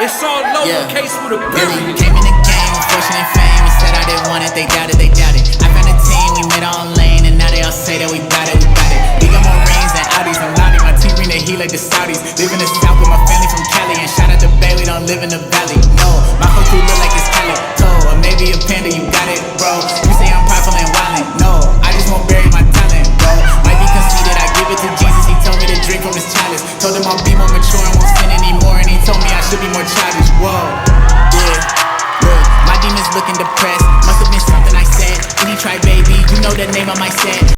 It's all lowercase with a period. Came in the game, fortune and fame, and said I didn't want it, they doubted, they doubted. I found a team, we made our own lane, and now they all say that we got it, we got it. We got more rings than Audis, I'm louding, my team bring the heat like the Saudis. Live in the South with my family from Cali, and shout out to Bay, we don't live in the valley. No, my whole crew look like it's Calico, or maybe a panda, you got it, bro. You say I'm prideful and wildin', no, I just won't bury my talent, bro. Might be conceited, I give it to Jesus, he told me to drink from his chalice. Told him I'll be more mature and won't sin anymore, and he told me I should be more childish, whoa. Yeah, look, my demons looking depressed, must have been something I said. Any try, baby, you know the name of my set.